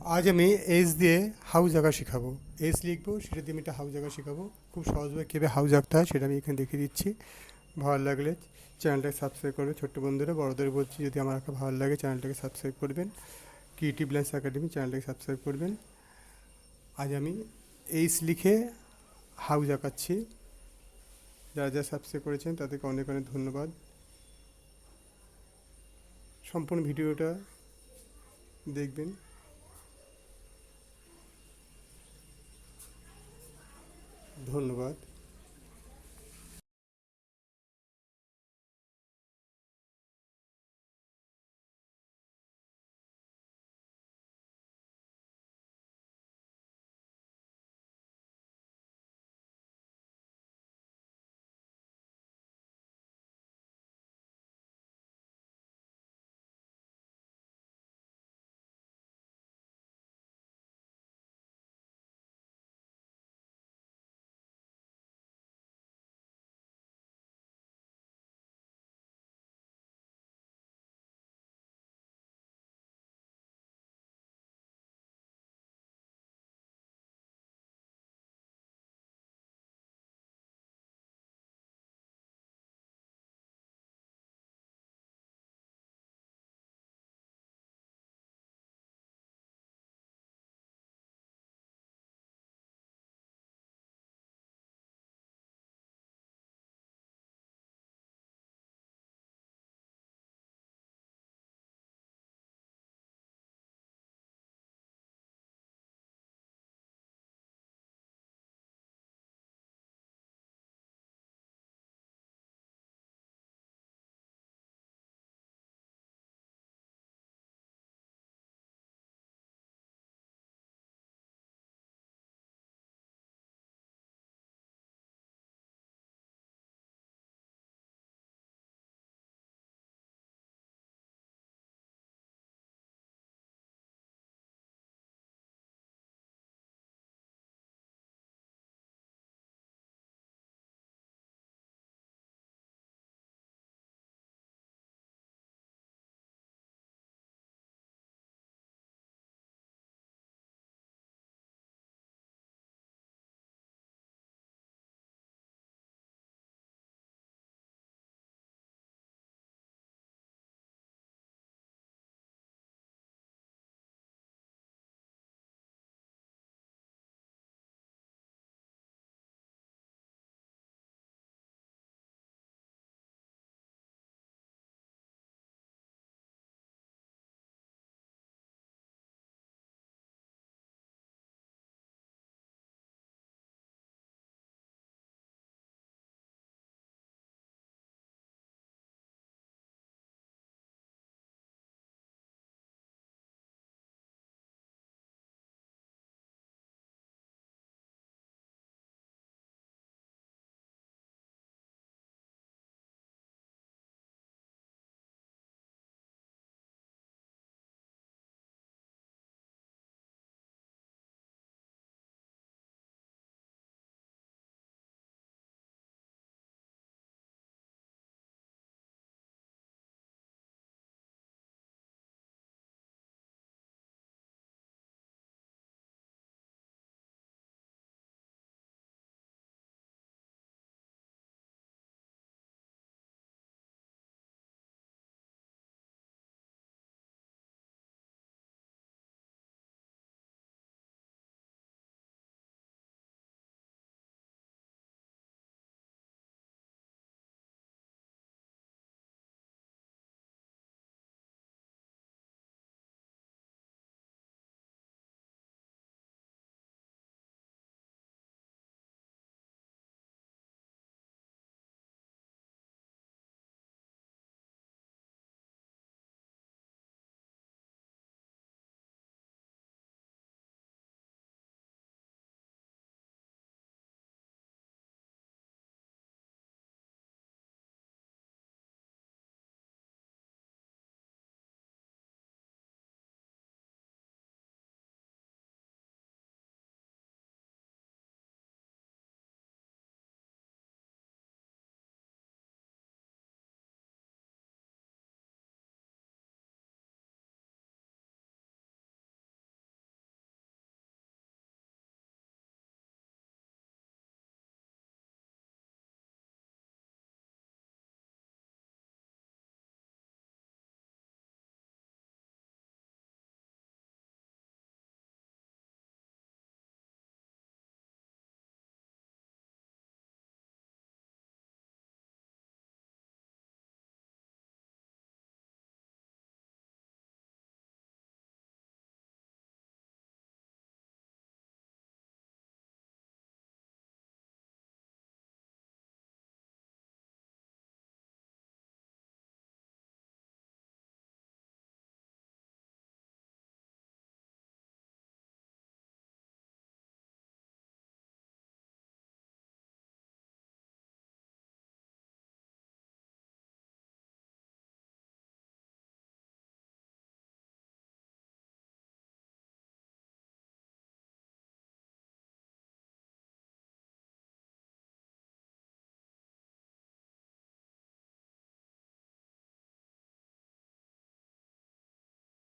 আজ আমি এস দিয়ে হাউস আঁকা শেখাবো। এস লিখবো, সেটা দিয়ে আমি একটা হাউস আঁকা শেখাবো। খুব সহজভাবে কীভাবে হাউস আঁকতে হয় সেটা আমি এখানে দেখিয়ে দিচ্ছি। ভালো লাগলে চ্যানেলটাকে সাবস্ক্রাইব করবে। ছোট্ট বন্ধুরা, বড়দের বলছি, যদি আমার আঁকা ভালো লাগে চ্যানেলটাকে সাবস্ক্রাইব করবেন। ক্রিয়েটিভ ল্যান্স একাডেমি চ্যানেলটাকে সাবস্ক্রাইব করবেন। আজ আমি এইস লিখে হাউস আঁকাচ্ছি। যারা যারা সাবস্ক্রাইব করেছেন তাদেরকে অনেক অনেক ধন্যবাদ। সম্পূর্ণ ভিডিওটা দেখবেন। ধন্যবাদ।